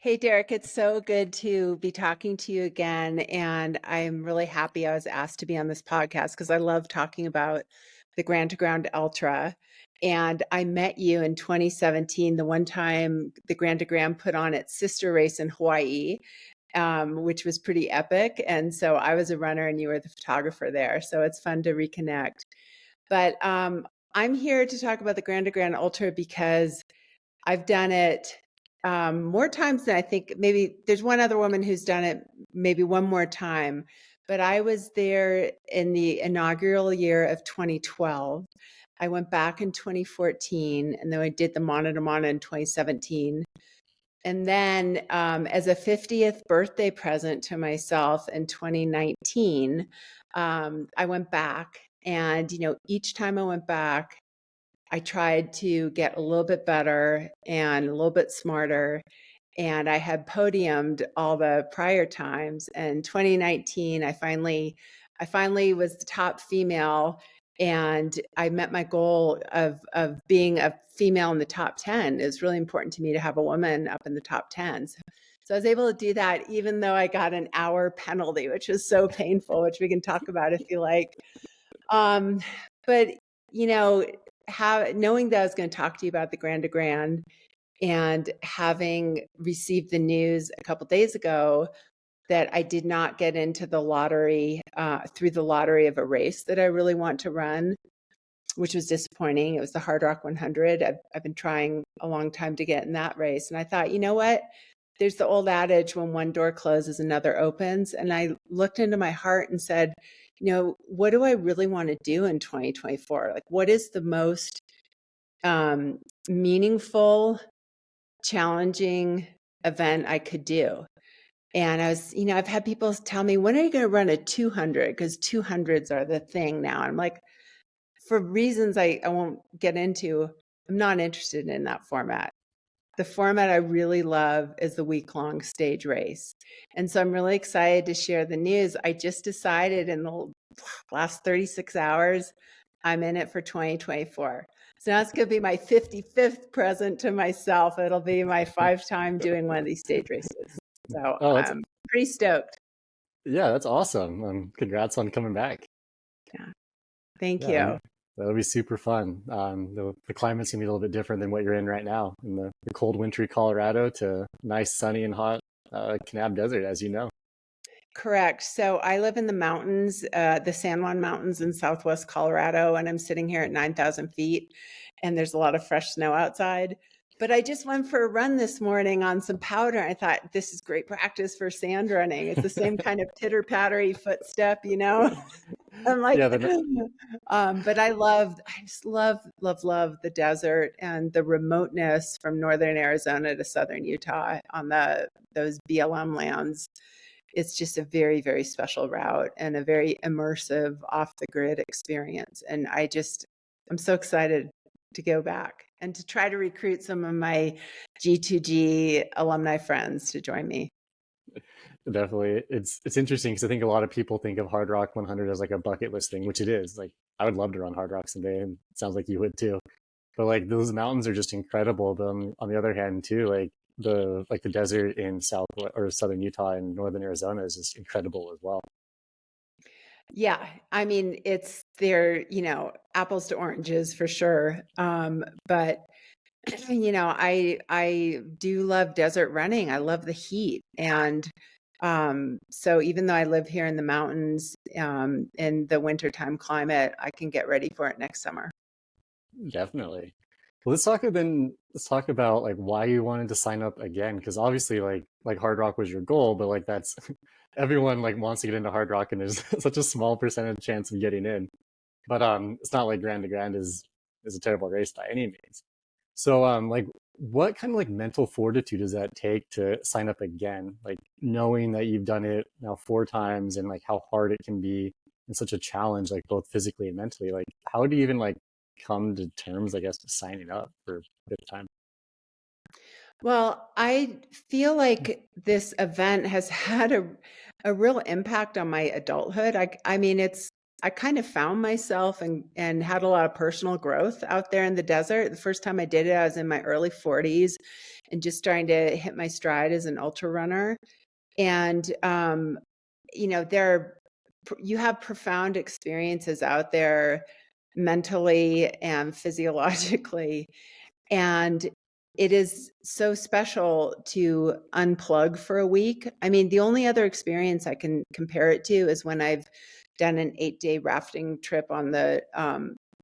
Hey, Derek, it's so good to be talking to you again. And I'm really happy I was asked to be on this podcast because I love talking about the Grand to Ground Ultra. And I met you in 2017, the one time the Grand to Ground put on its sister race in Hawaii, which was pretty epic. And so I was a runner and you were the photographer there. So it's fun to reconnect. But I'm here to talk about the Grand to Grand Ultra because I've done it more times than I think. Maybe there's one other woman who's done it maybe one more time, but I was there in the inaugural year of 2012. I went back in 2014, and then I did the Mana to Mana in 2017. And then as a 50th birthday present to myself in 2019, I went back. And, each time I went back, I tried to get a little bit better and a little bit smarter. And I had podiumed all the prior times. And 2019, I finally was the top female, and I met my goal of being a female in the top 10. It was really important to me to have a woman up in the top 10. So I was able to do that, even though I got an hour penalty, which was so painful, which we can talk about if you like. But knowing that I was going to talk to you about the Grand to Grand, and having received the news a couple days ago that I did not get into the lottery through the lottery of a race that I really want to run, which was disappointing. It was the Hard Rock 100. I've been trying a long time to get in that race. And I thought, you know what? There's the old adage, when one door closes, another opens. And I looked into my heart and said, what do I really want to do in 2024? Like, what is the most meaningful, challenging event I could do? And I was, I've had people tell me, when are you going to run a 200? Because 200s are the thing now. I'm like, for reasons I won't get into, I'm not interested in that format. The format I really love is the week-long stage race. And so I'm really excited to share the news. I just decided in the last 36 hours, I'm in it for 2024. So now it's going to be my 55th present to myself. It'll be my 5th time doing one of these stage races. So I'm pretty stoked. Yeah, that's awesome. Congrats on coming back. Yeah, thank you. That'll be super fun. The climate's gonna be a little bit different than what you're in right now, in the cold, wintry Colorado to nice, sunny and hot Kanab Desert, as you know. Correct. So I live in the mountains, the San Juan Mountains in Southwest Colorado, and I'm sitting here at 9,000 feet, and there's a lot of fresh snow outside. But I just went for a run this morning on some powder. I thought, this is great practice for sand running. It's the same kind of pitter-pattery footstep, I'm like, yeah, but I just love the desert and the remoteness from northern Arizona to southern Utah on those BLM lands. It's just a very, very special route and a very immersive off-the-grid experience. And I'm so excited to go back and to try to recruit some of my G2G alumni friends to join me. Definitely. It's interesting because I think a lot of people think of Hard Rock 100 as like a bucket list thing, which it is. Like, I would love to run Hard Rock someday, and it sounds like you would too. But like, those mountains are just incredible. But on the other hand too, like the desert in south or southern Utah and northern Arizona is just incredible as well. Yeah, I mean, they're apples to oranges for sure. But I do love desert running. I love the heat, and so even though I live here in the mountains, in the wintertime climate, I can get ready for it next summer. Definitely. Well, let's talk about like why you wanted to sign up again, because obviously like Hard Rock was your goal, but like that's everyone like wants to get into Hard Rock, and there's such a small percentage chance of getting in. But it's not like Grand to Grand is a terrible race by any means. So like what kind of like mental fortitude does that take to sign up again? Like knowing that you've done it now 4 times and like how hard it can be and such a challenge, like both physically and mentally. Like how do you even like come to terms, I guess, to signing up for 5th time? Well, I feel like this event has had a real impact on my adulthood. I mean, I kind of found myself and had a lot of personal growth out there in the desert. The first time I did it, I was in my early 40s and just starting to hit my stride as an ultra runner. And you know, you have profound experiences out there mentally and physiologically, and it is so special to unplug for a week. I mean, the only other experience I can compare it to is when I've done an 8-day rafting trip on the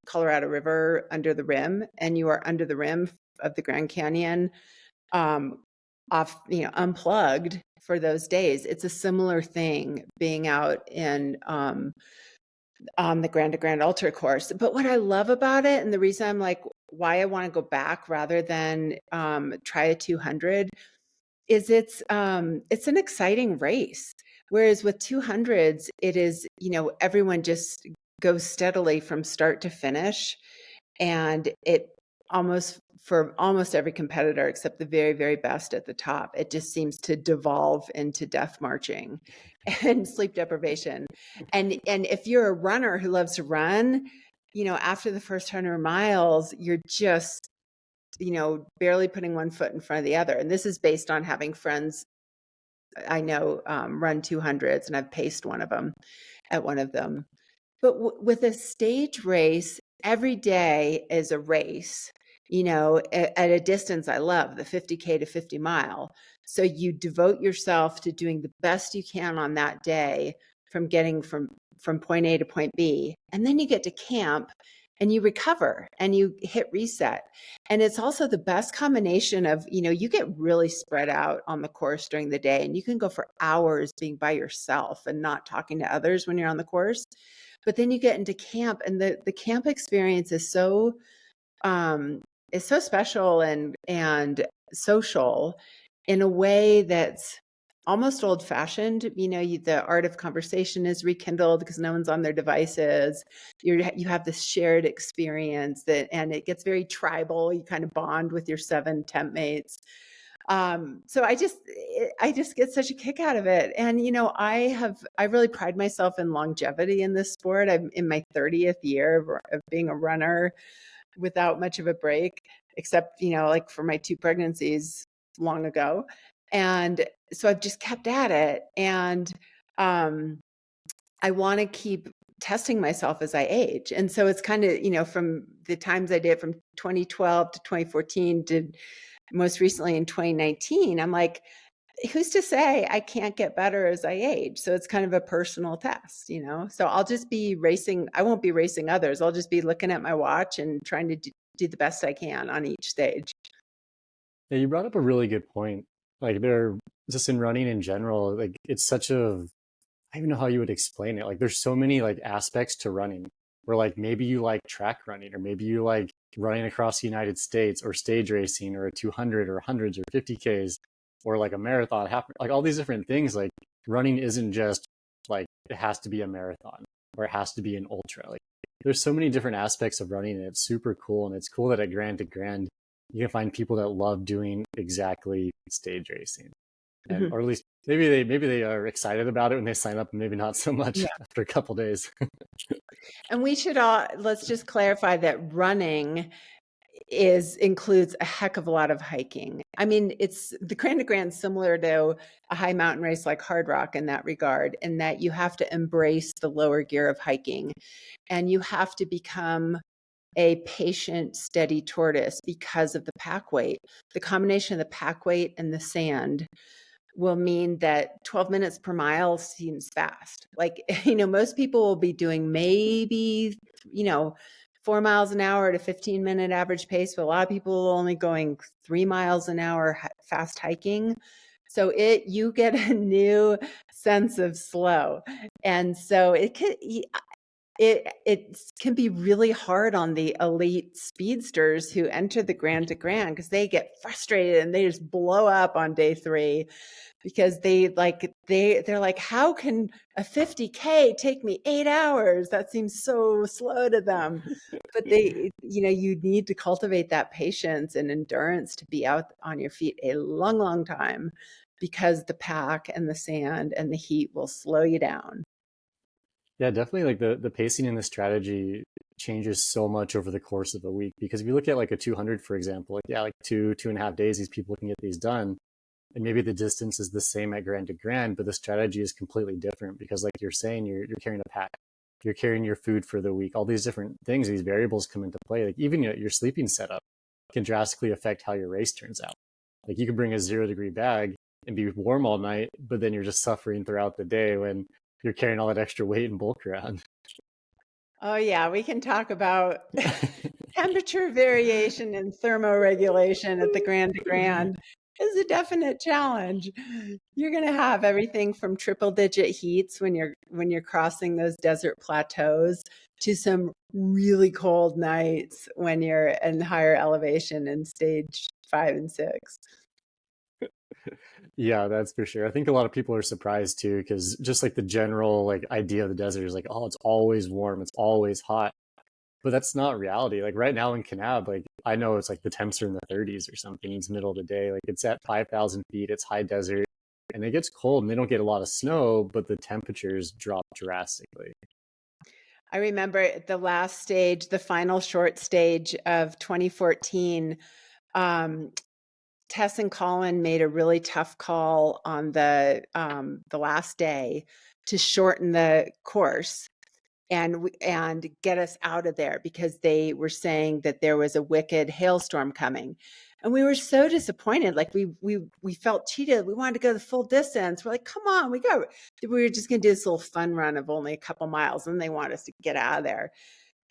Colorado River under the rim, and you are under the rim of the Grand Canyon, um, off, you know, unplugged for those days. It's a similar thing being out in on the Grand to Grand Ultra course. But what I love about it, and the reason I'm like, why I want to go back rather than try a 200, is it's an exciting race. Whereas with 200s, it is, you know, everyone just goes steadily from start to finish, and it almost for almost every competitor except the very, very best at the top, it just seems to devolve into death marching and sleep deprivation. And if you're a runner who loves to run, you know, after the first 100 miles, you're just, you know, barely putting one foot in front of the other. And this is based on having friends I know run 200s, and I've paced one of them at one of them. But with a stage race, every day is a race, you know, at a distance I love, the 50K to 50 mile. So you devote yourself to doing the best you can on that day from getting from point A to point B. And then you get to camp and you recover and you hit reset. And it's also the best combination of, you know, you get really spread out on the course during the day, and you can go for hours being by yourself and not talking to others when you're on the course. But then you get into camp, and the camp experience is so special and social in a way that's almost old fashioned. You know, the art of conversation is rekindled because no one's on their devices. You have this shared experience and it gets very tribal. You kind of bond with your 7 tent mates. So I just get such a kick out of it. And, you know, I really pride myself in longevity in this sport. I'm in my 30th year of being a runner without much of a break, except, you know, like for my 2 pregnancies long ago. And so I've just kept at it. And I want to keep testing myself as I age. And so it's kind of, you know, from the times I did from 2012 to 2014 to most recently in 2019, I'm like, who's to say I can't get better as I age? So it's kind of a personal test, you know? So I'll just be racing. I won't be racing others. I'll just be looking at my watch and trying to do the best I can on each stage. Yeah, you brought up a really good point. Like there, just in running in general, like it's such a, I don't even know how you would explain it. Like there's so many like aspects to running where like maybe you like track running, or maybe you like running across the United States, or stage racing, or a 200 or hundreds or 50Ks, or like a marathon, half, like all these different things. Like running isn't just like it has to be a marathon or it has to be an ultra. Like there's so many different aspects of running, and it's super cool. And it's cool that at Grand to Grand you can find people that love doing exactly stage racing, and Mhm. or at least maybe they are excited about it when they sign up, and maybe not so much Yeah. after a couple days. And let's just clarify that running includes a heck of a lot of hiking. I mean, it's the Grand to Grand similar to a high mountain race like Hard Rock in that regard, in that you have to embrace the lower gear of hiking, and you have to become a patient, steady tortoise because of the pack weight. The combination of the pack weight and the sand will mean that 12 minutes per mile seems fast. Like, you know, most people will be doing maybe, you know, 4 miles an hour at a 15-minute average pace, but a lot of people are only going 3 miles an hour fast hiking. So you get a new sense of slow. And so it can be really hard on the elite speedsters who enter the Grand to Grand, because they get frustrated and they just blow up on day 3 because they're like, how can a 50K take me 8 hours? That seems so slow to them. But you know, you need to cultivate that patience and endurance to be out on your feet a long, long time, because the pack and the sand and the heat will slow you down. Yeah, definitely like the pacing and the strategy changes so much over the course of a week. Because if you look at like a 200, for example, like yeah, like 2.5 days, these people can get these done. And maybe the distance is the same at Grand to Grand, but the strategy is completely different because like you're saying, you're carrying a pack, you're carrying your food for the week, all these different things, these variables come into play. Like even your sleeping setup can drastically affect how your race turns out. Like you could bring a 0-degree bag and be warm all night, but then you're just suffering throughout the day when you're carrying all that extra weight and bulk around. Oh, yeah, we can talk about temperature variation and thermoregulation at the Grand to Grand is a definite challenge. You're going to have everything from triple digit heats when you're crossing those desert plateaus to some really cold nights when you're in higher elevation in stage 5 and 6. Yeah, that's for sure. I think a lot of people are surprised too, because just like the general like idea of the desert is like, oh, it's always warm, it's always hot. But that's not reality. Like right now in Kanab, like I know it's like the temps are in the 30s or something. It's middle of the day. Like it's at 5,000 feet. It's high desert, and it gets cold, and they don't get a lot of snow, but the temperatures drop drastically. I remember the last stage, the final short stage of 2014. Tess and Colin made a really tough call on the last day to shorten the course and get us out of there because they were saying that there was a wicked hailstorm coming. And we were so disappointed. Like we felt cheated. We wanted to go the full distance. We're like, come on, we were just gonna do this little fun run of only a couple miles, and they want us to get out of there.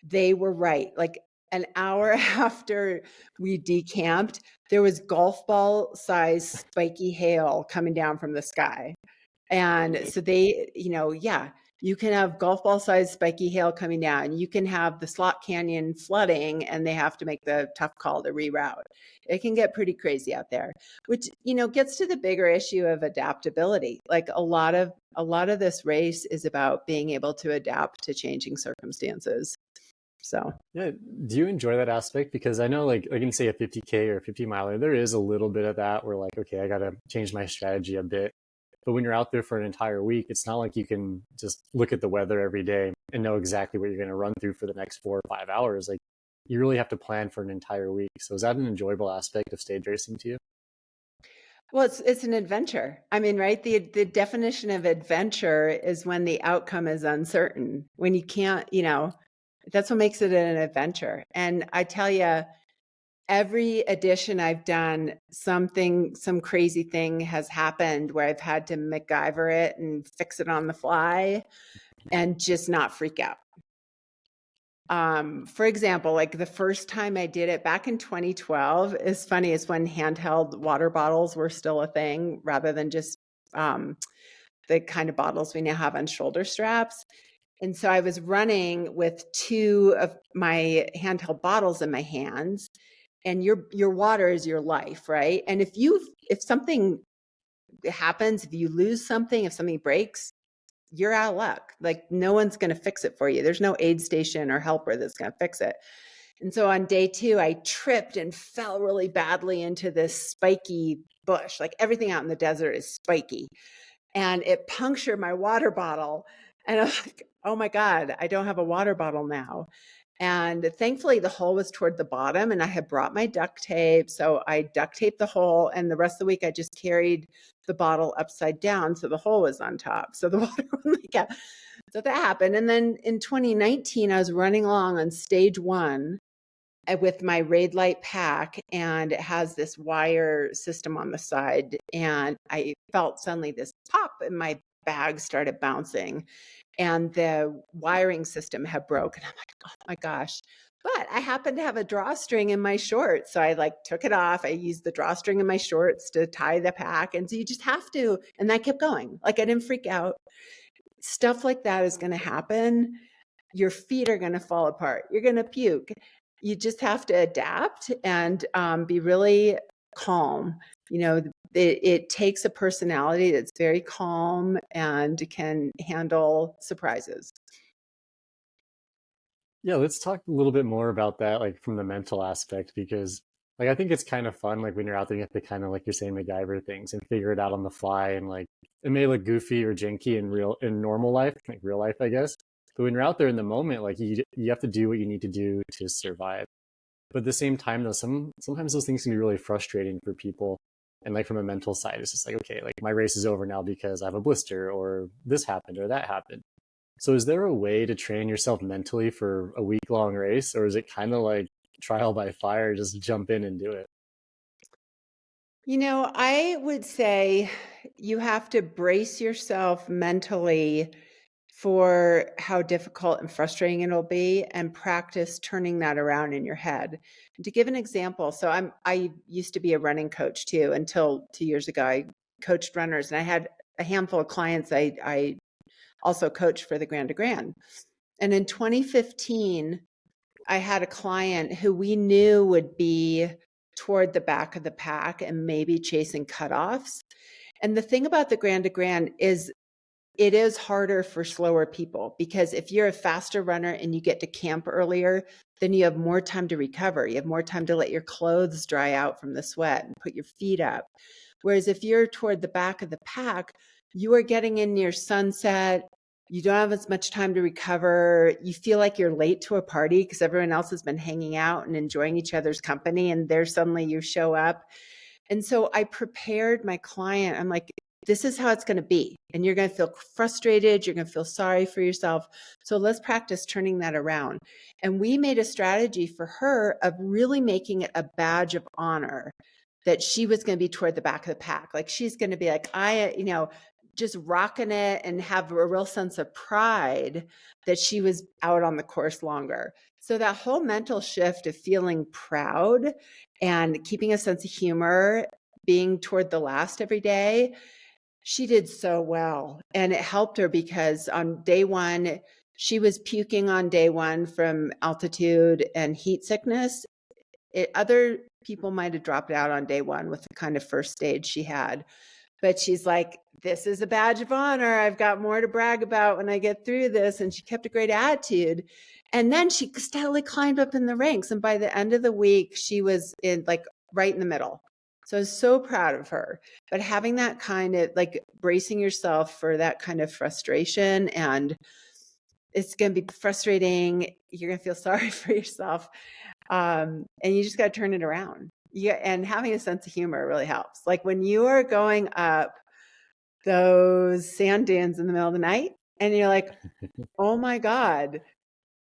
They were right. Like an hour after we decamped, there was golf ball size spiky hail coming down from the sky. And so they, yeah, you can have golf ball size spiky hail coming down. You can have the slot canyon flooding and they have to make the tough call to reroute. It can get pretty crazy out there, which, gets to the bigger issue of adaptability. Like a lot of this race is about being able to adapt to changing circumstances. So Yeah, do you enjoy that aspect? Because I know like I can say a 50K or a 50 miler, there is a little bit of that where like, okay, I gotta change my strategy a bit. But when you're out there for an entire week, it's not like you can just look at the weather every day and know exactly what you're going to run through for the next 4 or 5 hours. Like you really have to plan for an entire week. So is that an enjoyable aspect of stage racing to you? well, it's an adventure. I mean, right? The definition of adventure is when the outcome is uncertain, when you can't, that's what makes it an adventure. And I tell you, every edition I've done, some crazy thing has happened where I've had to MacGyver it and fix it on the fly and just not freak out. For example, like the first time I did it back in 2012 is funny, is when handheld water bottles were still a thing rather than just the kind of bottles we now have on shoulder straps. And so I was running with two of my handheld bottles in my hands, and your water is your life, right? And if something happens, if you lose something, if something breaks, you're out of luck. Like no one's going to fix it for you. There's no aid station or helper that's going to fix it. And so on day 2, I tripped and fell really badly into this spiky bush. Like everything out in the desert is spiky. And it punctured my water bottle. And I was like, oh my God, I don't have a water bottle now. And thankfully, the hole was toward the bottom, and I had brought my duct tape. So I duct taped the hole, and the rest of the week, I just carried the bottle upside down so the hole was on top. So the water wouldn't leak out. So that happened. And then in 2019, I was running along on stage 1 with my Raid Light pack, and it has this wire system on the side. And I felt suddenly this pop, and my bag started bouncing, and the wiring system had broken. I'm like, oh my gosh. But I happened to have a drawstring in my shorts. So I took it off. I used the drawstring in my shorts to tie the pack. And so you just have to, and that kept going. Like I didn't freak out. Stuff like that is going to happen. Your feet are going to fall apart. You're going to puke. You just have to adapt and be really calm. It takes a personality that's very calm and can handle surprises. Yeah, let's talk a little bit more about that, like from the mental aspect, because like I think it's kind of fun, like when you're out there, you have to kind of like you're saying MacGyver things and figure it out on the fly, and like it may look goofy or janky in normal life, like real life, I guess. But when you're out there in the moment, like you have to do what you need to do to survive. But at the same time, though, sometimes those things can be really frustrating for people. And like from a mental side, it's just like, okay, like my race is over now because I have a blister or this happened or that happened. So is there a way to train yourself mentally for a week long race, or is it kind of like trial by fire, just jump in and do it? I would say you have to brace yourself mentally for how difficult and frustrating it'll be and practice turning that around in your head. To give an example, so I used to be a running coach too until 2 years ago. I coached runners and I had a handful of clients I also coached for the Grand to Grand. And in 2015, I had a client who we knew would be toward the back of the pack and maybe chasing cutoffs. And the thing about the Grand to Grand is it is harder for slower people because if you're a faster runner and you get to camp earlier, then you have more time to recover. You have more time to let your clothes dry out from the sweat and put your feet up. Whereas if you're toward the back of the pack, you are getting in near sunset. You don't have as much time to recover. You feel like you're late to a party because everyone else has been hanging out and enjoying each other's company. And there suddenly you show up. And so I prepared my client. I'm like, this is how it's going to be. And you're going to feel frustrated. You're going to feel sorry for yourself. So let's practice turning that around. And we made a strategy for her of really making it a badge of honor that she was going to be toward the back of the pack. Like she's going to be like, just rocking it and have a real sense of pride that she was out on the course longer. So that whole mental shift of feeling proud and keeping a sense of humor, being toward the last every day, she did so well. And it helped her because on day one, she was puking on day one from altitude and heat sickness. Other people might have dropped out on day one with the kind of first stage she had. But she's like, this is a badge of honor. I've got more to brag about when I get through this. And she kept a great attitude. And then she steadily climbed up in the ranks. And by the end of the week, she was in like right in the middle. So I was so proud of her. But having that kind of like bracing yourself for that kind of frustration, and it's going to be frustrating. You're going to feel sorry for yourself. And you just got to turn it around. Yeah, and having a sense of humor really helps. Like when you are going up those sand dunes in the middle of the night and you're like, oh my God,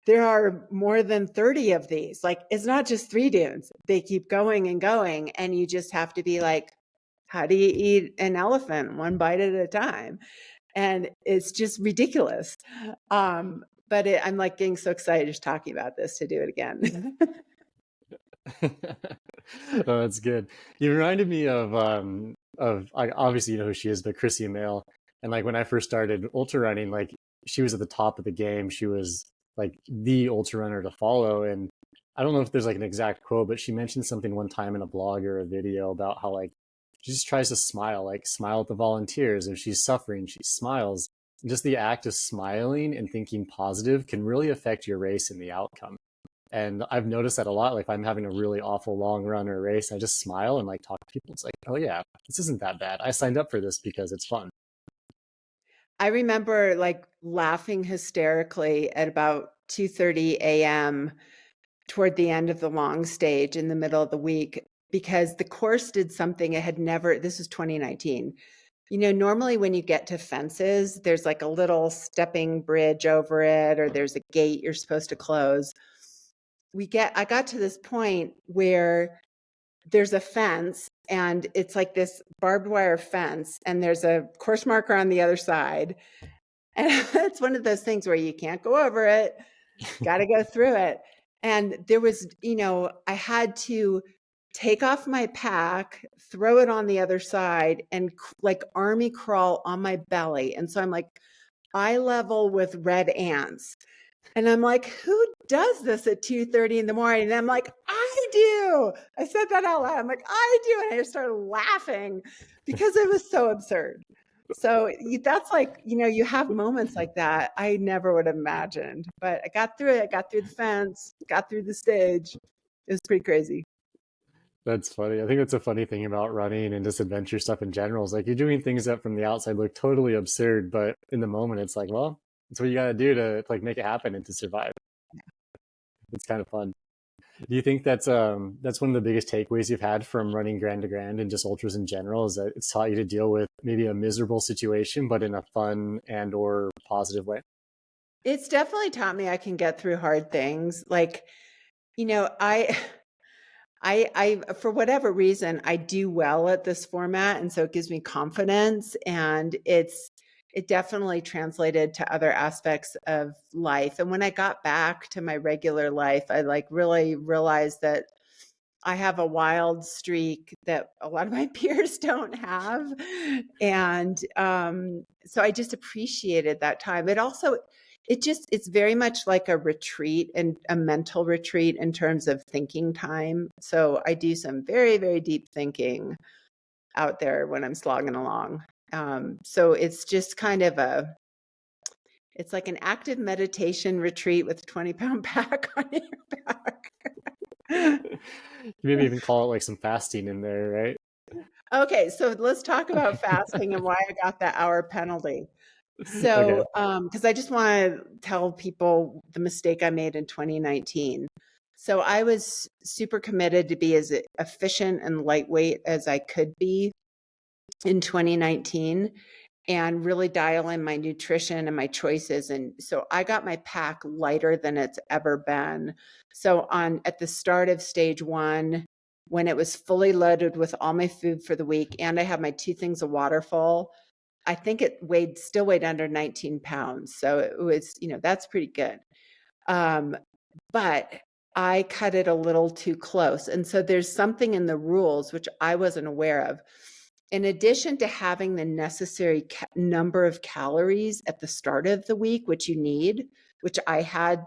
there are more than 30 of these. Like it's not just 3 dunes. They keep going and going. And you just have to be like, how do you eat an elephant one bite at a time? And it's just ridiculous. But I'm like getting so excited just talking about this to do it again. Oh, that's good. You reminded me of like obviously you know who she is, but Chrissy Male. And like when I first started ultra running, like she was at the top of the game. She was like the ultra runner to follow. And I don't know if there's like an exact quote, but she mentioned something one time in a blog or a video about how like she just tries to smile, like smile at the volunteers. If she's suffering, she smiles. Just the act of smiling and thinking positive can really affect your race and the outcome. And I've noticed that a lot. Like if I'm having a really awful long run or race, I just smile and like talk to people. It's like, oh yeah, this isn't that bad. I signed up for this because it's fun. I remember like laughing hysterically at about 2:30 a.m. toward the end of the long stage in the middle of the week because the course did something it had never, this was 2019. Normally when you get to fences, there's like a little stepping bridge over it, or there's a gate you're supposed to close. I got to this point where there's a fence and it's like this barbed wire fence and there's a course marker on the other side. And it's one of those things where you can't go over it, got to go through it. And there was, I had to take off my pack, throw it on the other side, and like army crawl on my belly. And so I'm like eye level with red ants. And I'm like, who does this at 2:30 in the morning? And I'm like, I do. I said that out loud. I'm like, I do. And I just started laughing because it was so absurd. So that's like, you have moments like that. I never would have imagined, but I got through it. I got through the fence, got through the stage. It was pretty crazy. That's funny. I think that's a funny thing about running and just adventure stuff in general is like you're doing things that from the outside look totally absurd, but in the moment it's like, well, That's what you got to do to like make it happen and to survive. It's kind of fun. Do you think that's one of the biggest takeaways you've had from running Grand to Grand and just ultras in general, is that it's taught you to deal with maybe a miserable situation, but in a fun and or positive way? It's definitely taught me I can get through hard things. Like, you know, I for whatever reason, I do well at this format, and so it gives me confidence, and it definitely translated to other aspects of life. And when I got back to my regular life, I like really realized that I have a wild streak that a lot of my peers don't have. And so I just appreciated that time. It's very much like a retreat and a mental retreat in terms of thinking time. So I do some very, very deep thinking out there when I'm slogging along. So it's just kind of it's like an active meditation retreat with a 20-pound pack on your back. You maybe even call it like some fasting in there, right? Okay, so let's talk about fasting and why I got that hour penalty. Okay. So, because I just want to tell people the mistake I made in 2019. So I was super committed to be as efficient and lightweight as I could be in 2019 and really dial in my nutrition and my choices. And so I got my pack lighter than it's ever been. So at the start of stage 1, when it was fully loaded with all my food for the week, and I had my 2 things of water full, I think it still weighed under 19 pounds. So it was, that's pretty good. But I cut it a little too close. And so there's something in the rules, which I wasn't aware of. In addition to having the necessary number of calories at the start of the week, which you need, which I had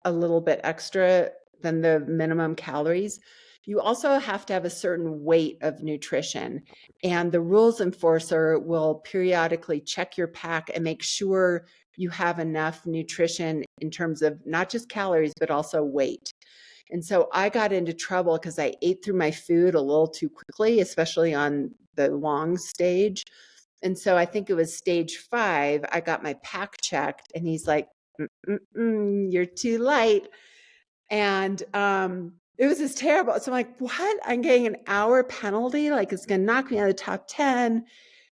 a little bit extra than the minimum calories, you also have to have a certain weight of nutrition. And the rules enforcer will periodically check your pack and make sure you have enough nutrition in terms of not just calories, but also weight. And so I got into trouble because I ate through my food a little too quickly, especially on the long stage. And so I think it was stage 5, I got my pack checked and he's like, you're too light. And it was just terrible. So I'm like, what? I'm getting an hour penalty? Like it's going to knock me out of the top 10.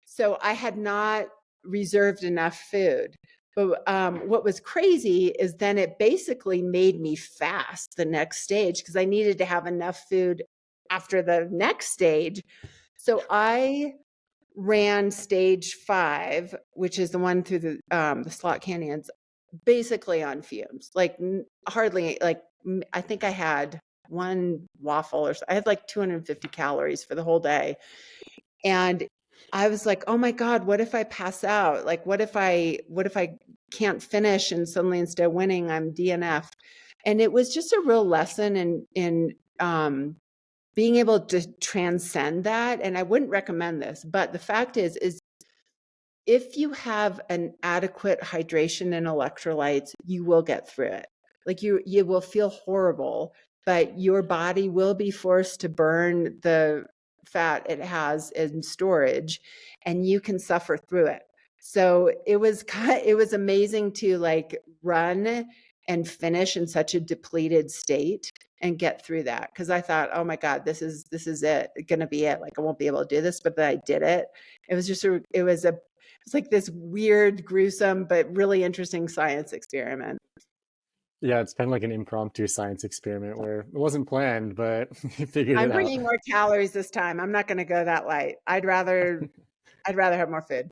So I had not reserved enough food. But what was crazy is then it basically made me fast the next stage because I needed to have enough food after the next stage. So I ran stage 5, which is the one through the slot canyons, basically on fumes. Like hardly, like I think I had one waffle I had like 250 calories for the whole day. And I was like, oh my God, what if I pass out? Like, what if I can't finish and suddenly instead of winning, I'm DNF? And it was just a real lesson in being able to transcend that. And I wouldn't recommend this, but the fact is if you have an adequate hydration and electrolytes, you will get through it. Like you will feel horrible, but your body will be forced to burn the fat it has in storage and you can suffer through it. So it was amazing to like run and finish in such a depleted state and get through that. Cause I thought, oh my God, this is it, gonna be it. Like I won't be able to do this, but then I did it. It was just it's like this weird, gruesome, but really interesting science experiment. Yeah, it's kind of like an impromptu science experiment where it wasn't planned, but you figured I'm it out. bringing more calories this time. I'm not going to go that light. I'd rather have more food.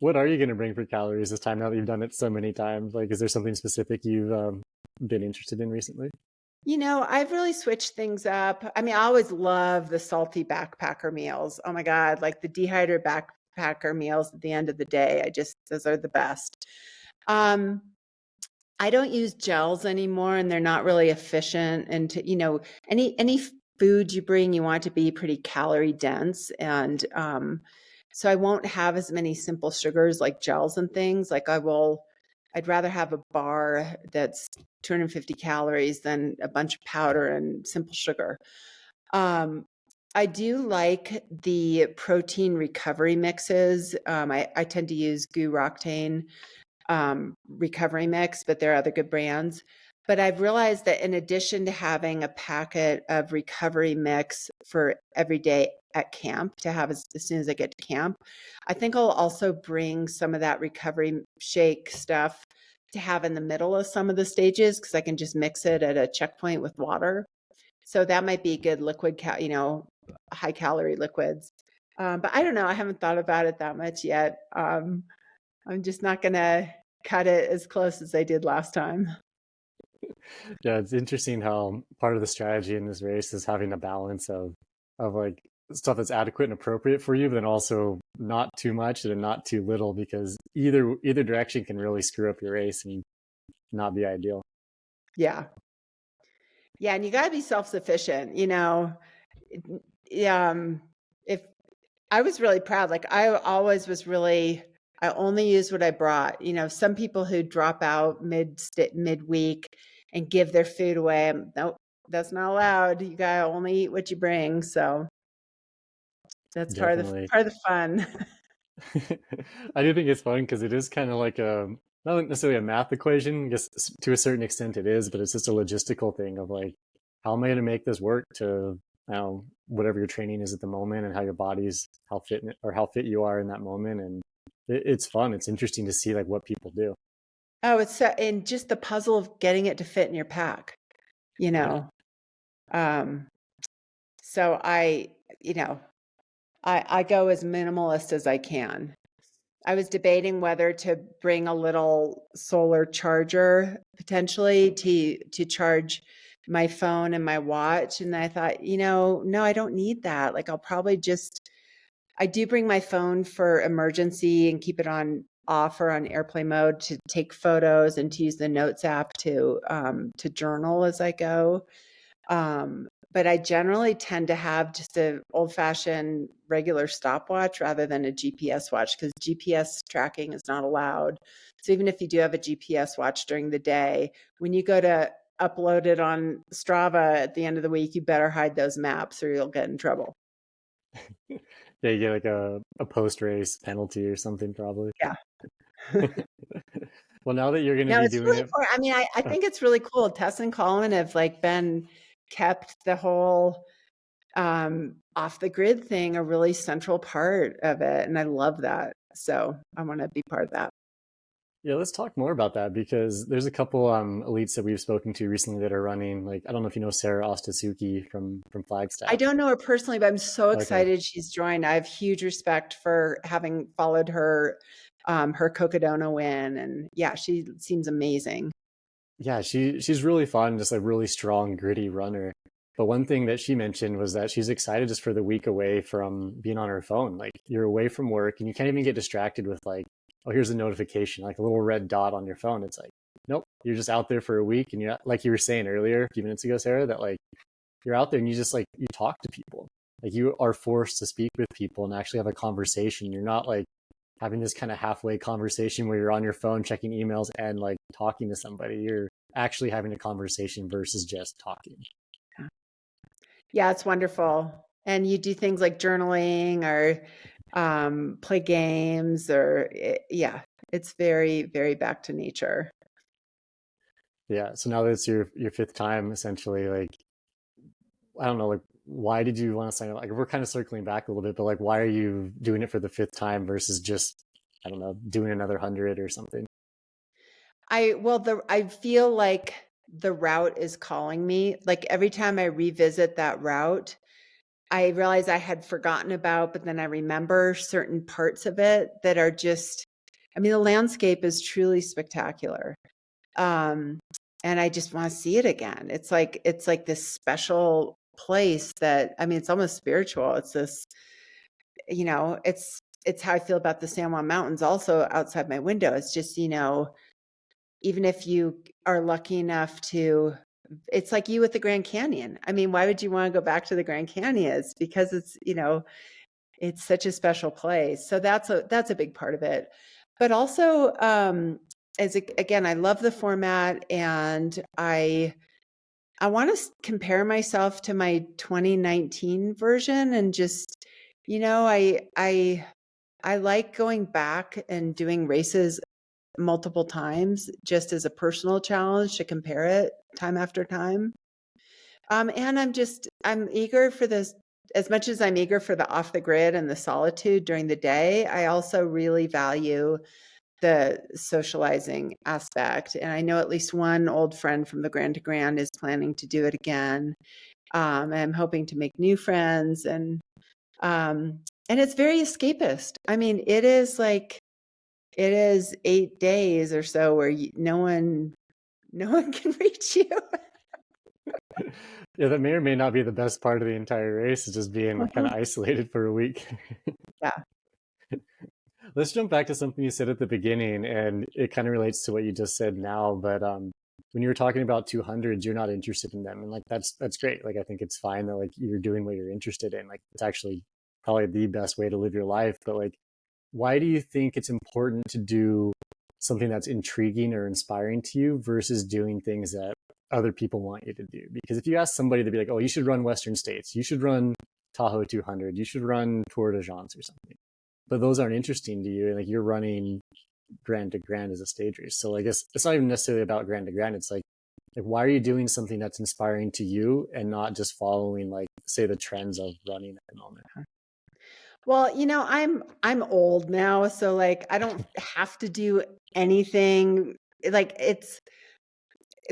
What are you going to bring for calories this time now that you've done it so many times? Like, is there something specific you've been interested in recently? I've really switched things up. I mean, I always love the salty backpacker meals. Oh my God, like the dehydrated backpacker meals at the end of the day. Those are the best. I don't use gels anymore and they're not really efficient. And any food you bring, you want it to be pretty calorie dense. And so I won't have as many simple sugars like gels and things. I'd rather have a bar that's 250 calories than a bunch of powder and simple sugar. I do like the protein recovery mixes. I tend to use GU Roctane. recovery mix, but there are other good brands. But I've realized that in addition to having a packet of recovery mix for every day at camp to have as soon as I get to camp, I think I'll also bring some of that recovery shake stuff to have in the middle of some of the stages because I can just mix it at a checkpoint with water. So that might be a good liquid, high calorie liquids. But I don't know. I haven't thought about it that much yet. I'm just not going to cut it as close as I did last time. Yeah, it's interesting how part of the strategy in this race is having a balance of like stuff that's adequate and appropriate for you, but then also not too much and not too little, because either direction can really screw up your race and not be ideal. Yeah. Yeah. And you got to be self-sufficient, if I was really proud, like I always was really, I only used what I brought. Some people who drop out midweek and give their food away. Nope, that's not allowed. You gotta only eat what you bring. So that's Definitely. part of the fun. I do think it's fun because it is kind of like not necessarily a math equation. I guess to a certain extent it is, but it's just a logistical thing of like, how am I going to make this work to whatever your training is at the moment and how your body's how fit you are in that moment. And it's fun. It's interesting to see like what people do. Oh, and just the puzzle of getting it to fit in your pack, you know. So I go as minimalist as I can. I was debating whether to bring a little solar charger potentially to charge my phone and my watch. And I thought, no, I don't need that. Like I do bring my phone for emergency and keep it on off or on airplane mode to take photos and to use the Notes app to journal as I go. But I generally tend to have just an old-fashioned regular stopwatch rather than a GPS watch because GPS tracking is not allowed. So even if you do have a GPS watch during the day, when you go to upload it on Strava at the end of the week, you better hide those maps or you'll get in trouble. Yeah, you get like a post-race penalty or something probably. Yeah. Well, now that you're going to No, be it's doing really it, cool. I mean, I think it's really cool. Tess and Colin have like been kept the whole off the grid thing a really central part of it. And I love that. So I want to be part of that. yeah, let's talk more about that because there's a couple elites that we've spoken to recently that are running. Like, I don't know if you know Sarah Ostasuki from Flagstaff. I don't know her personally, but I'm so Okay. excited she's joined. I have huge respect for having followed her Cocodona win. And yeah, she seems amazing. Yeah, she's really fun, just a really strong, gritty runner. But one thing that she mentioned was that she's excited just for the week away from being on her phone. Like you're away from work and you can't even get distracted with like, oh, here's a notification, like a little red dot on your phone. It's like, nope, you're just out there for a week and you're like you were saying earlier, a few minutes ago, Sarah, that like you're out there and you just like you talk to people. Like you are forced to speak with people and actually have a conversation. You're not like having this kind of halfway conversation where you're on your phone checking emails and like talking to somebody. You're actually having a conversation versus just talking. Yeah, it's wonderful. And you do things like journaling or play games yeah, it's very, very back to nature. Yeah. So now that it's your fifth time, essentially, like I don't know, like why did you want to sign up? Like we're kind of circling back a little bit, but like why are you doing it for the fifth time versus just I don't know, doing another 100 or something? I feel like the route is calling me. Like every time I revisit that route, I realize I had forgotten about, but then I remember certain parts of it that are just, I mean, the landscape is truly spectacular. And I just want to see it again. It's like this special place that, I mean, it's almost spiritual. It's this, it's how I feel about the San Juan Mountains also outside my window. It's just, even if you are lucky enough to, it's like you with the Grand Canyon. I mean, why would you want to go back to the Grand Canyon? It's because it's such a special place. So that's a big part of it. But also, again, I love the format and I want to compare myself to my 2019 version and just, I like going back and doing races multiple times just as a personal challenge to compare it time after time. And I'm eager for this. As much as I'm eager for the off the grid and the solitude during the day, I also really value the socializing aspect. And I know at least one old friend from the Grand to Grand is planning to do it again. I'm hoping to make new friends, and it's very escapist. I mean, it is 8 days or so where no one can reach you. Yeah, that may or may not be the best part of the entire race, is just being kind of isolated for a week. Yeah. Let's jump back to something you said at the beginning, and it kind of relates to what you just said now. But when you were talking about 200s, you're not interested in them, and like that's great. Like I think it's fine that like you're doing what you're interested in. Like it's actually probably the best way to live your life. But like, why do you think it's important to do something that's intriguing or inspiring to you versus doing things that other people want you to do? Because if you ask somebody to be like, oh, you should run Western States, you should run Tahoe 200, you should run Tour de France or something, but those aren't interesting to you, and like you're running Grand to Grand as a stage race. So I guess it's not even necessarily about Grand to Grand. It's like why are you doing something that's inspiring to you and not just following like say the trends of running at the moment? Well, I'm old now, so like I don't have to do anything. Like it's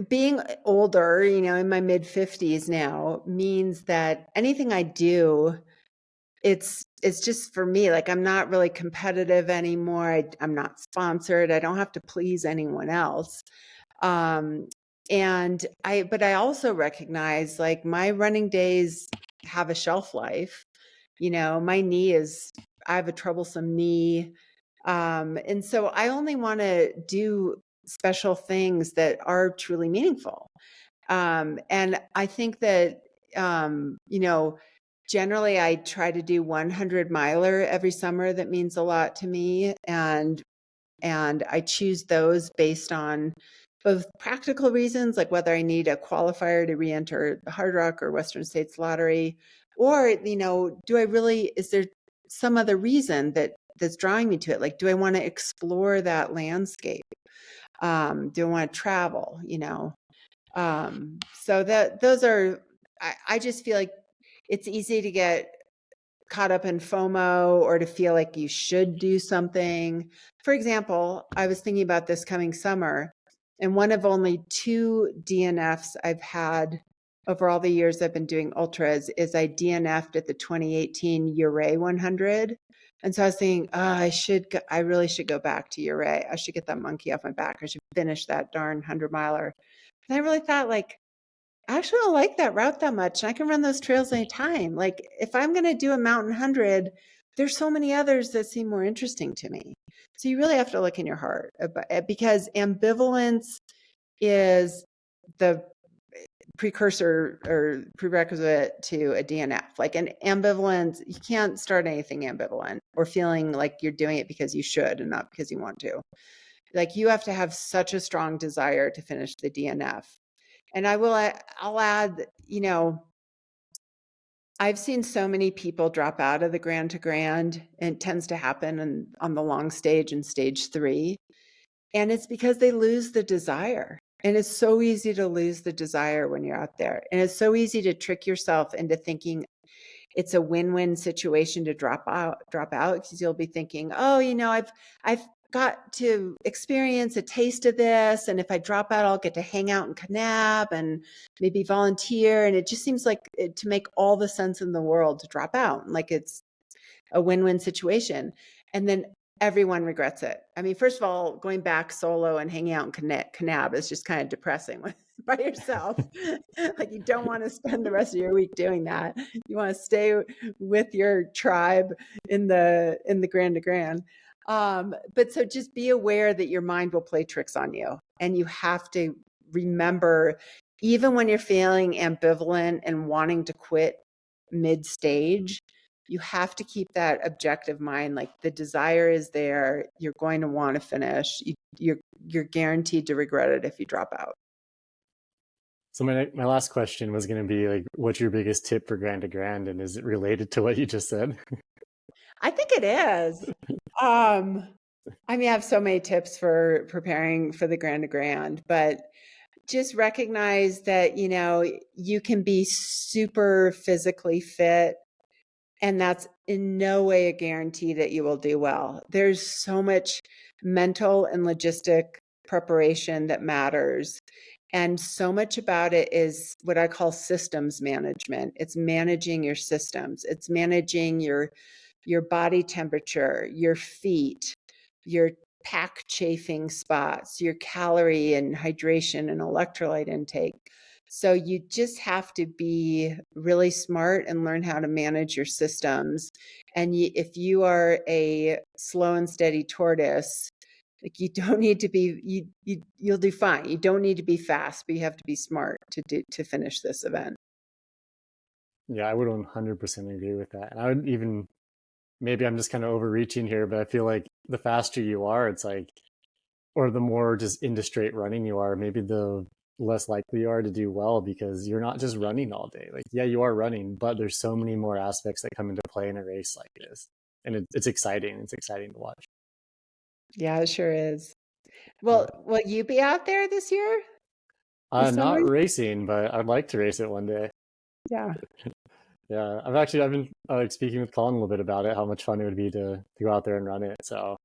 being older, in my mid 50s now means that anything I do, it's just for me. Like I'm not really competitive anymore. I'm not sponsored. I don't have to please anyone else. Um, but I also recognize like my running days have a shelf life. My I have a troublesome knee. And so I only want to do special things that are truly meaningful. And I think that, generally I try to do 100 miler every summer. That means a lot to me. And I choose those based on both practical reasons, like whether I need a qualifier to re-enter the Hard Rock or Western States Lottery, or, is there some other reason that's drawing me to it? Like, do I want to explore that landscape? Do I want to travel, so those are, I just feel like it's easy to get caught up in FOMO or to feel like you should do something. For example, I was thinking about this coming summer, and one of only 2 DNFs I've had over all the years I've been doing ultras is I DNF'd at the 2018 Ouray 100. And so I was thinking, I really should go back to Ouray. I should get that monkey off my back. I should finish that darn 100 miler. And I really thought, like, I actually don't like that route that much. I can run those trails anytime. Like if I'm going to do a mountain 100, there's so many others that seem more interesting to me. So you really have to look in your heart because ambivalence is the precursor or prerequisite to a DNF. Like an ambivalence, you can't start anything ambivalent or feeling like you're doing it because you should and not because you want to. Like you have to have such a strong desire to finish the DNF. And I'll add, I've seen so many people drop out of the Grand to Grand, and it tends to happen on the long stage and stage 3. And it's because they lose the desire. And it's so easy to lose the desire when you're out there. And it's so easy to trick yourself into thinking it's a win-win situation to drop out because you'll be thinking, oh, I've got to experience a taste of this. And if I drop out, I'll get to hang out in Kanab and maybe volunteer. And it just seems like to make all the sense in the world to drop out. Like it's a win-win situation. And then everyone regrets it. I mean, first of all, going back solo and hanging out in Kanab is just kind of depressing by yourself. Like you don't want to spend the rest of your week doing that. You want to stay with your tribe in the Grand to Grand. But so just be aware that your mind will play tricks on you. And you have to remember, even when you're feeling ambivalent and wanting to quit mid-stage, you have to keep that objective mind. Like the desire is there. You're going to want to finish. You're guaranteed to regret it if you drop out. So my last question was going to be like, what's your biggest tip for Grand to Grand? And is it related to what you just said? I think it is. I mean, I have so many tips for preparing for the Grand to Grand, but just recognize that, you can be super physically fit, and that's in no way a guarantee that you will do well. There's so much mental and logistic preparation that matters. And so much about it is what I call systems management. It's managing your systems. It's managing your body temperature, your feet, your pack chafing spots, your calorie and hydration and electrolyte intake. So you just have to be really smart and learn how to manage your systems. And if you are a slow and steady tortoise, like you don't need to be, you'll do fine. You don't need to be fast, but you have to be smart to finish this event. Yeah, I would 100% agree with that. And I would even, maybe I'm just kind of overreaching here, but I feel like the faster you are, it's like, or the more just into straight running you are, maybe the less likely you are to do well because you're not just running all day. Like, yeah, you are running, but there's so many more aspects that come into play in a race like this. And it's exciting. It's exciting to watch. Yeah, it sure is. Yeah. Well, will you be out there this year, this summer? Not racing, but I'd like to race it one day. Yeah. Yeah, I've been like speaking with Colin a little bit about it, how much fun it would be to go out there and run it. So,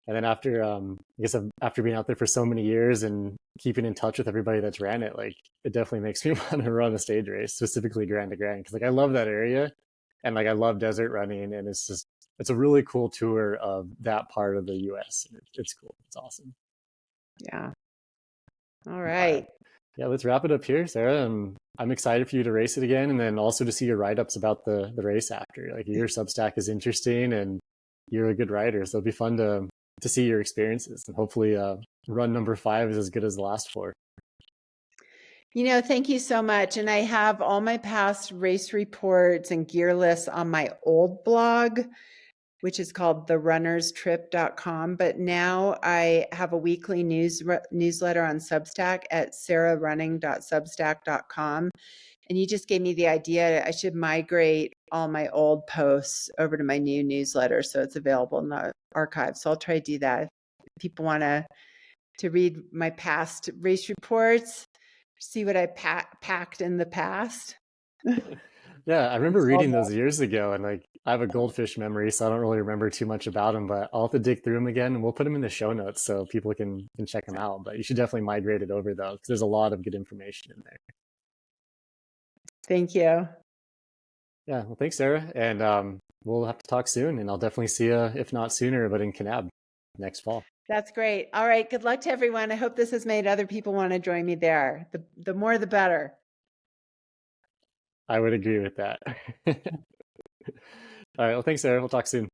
and then after I guess after being out there for so many years and keeping in touch with everybody that's ran it, like it definitely makes me want to run a stage race, specifically Grand to Grand, because like I love that area and like I love desert running, and it's a really cool tour of that part of the US. It's cool. It's awesome. Yeah. All But right. yeah, let's wrap it up here, Sarah. I'm excited for you to race it again, and then also to see your write-ups about the race after. Like your Substack is interesting, and you're a good writer, so it'll be fun to see your experiences, and hopefully, run number 5 is as good as the last 4. Thank you so much. And I have all my past race reports and gear lists on my old blog, which is called therunnerstrip.com. But now I have a weekly newsletter on Substack at sararunning.substack.com. And you just gave me the idea. I should migrate all my old posts over to my new newsletter so it's available in the archive. So I'll try to do that. If people want to read my past race reports, see what I packed in the past. Yeah, I remember It's all reading those years ago, and like I have a goldfish memory, so I don't really remember too much about them. But I'll have to dig through them again, and we'll put them in the show notes so people can check them out. But you should definitely migrate it over though, because there's a lot of good information in there. Thank you. Yeah, well, thanks, Sarah, and we'll have to talk soon, and I'll definitely see you, if not sooner, but in Kanab next fall. That's great. All right. Good luck to everyone. I hope this has made other people want to join me there. The more, the better. I would agree with that. All right, well, thanks, Sarah. We'll talk soon.